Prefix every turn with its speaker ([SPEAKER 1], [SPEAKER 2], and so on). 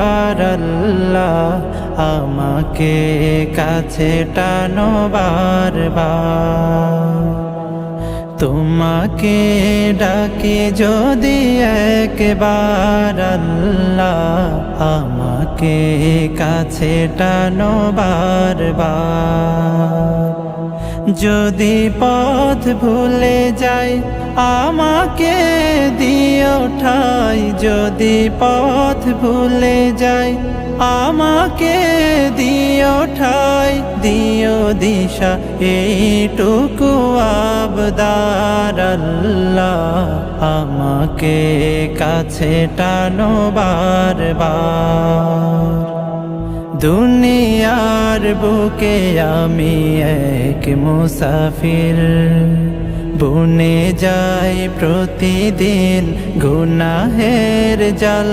[SPEAKER 1] আর আল্লাহ আমাকে কাছে টানো বারবার। তোমাকে ডাকি যদি একবার আল্লাহ আমাকে কাছে টানো বারবার। যদি পথ ভুলে যাই আমাকে দিও ঠাই, যদি পথ ভুলে যাই আমাকে দিও ঠাই, দিও দিশা এইটুকু আবদার আল্লাহ আমাকে কাছে টানো বারবার। দুনিয়ার বুকে আমি এক মুসাফির, বুনে যাই প্রতিদিন গুনাহের জাল।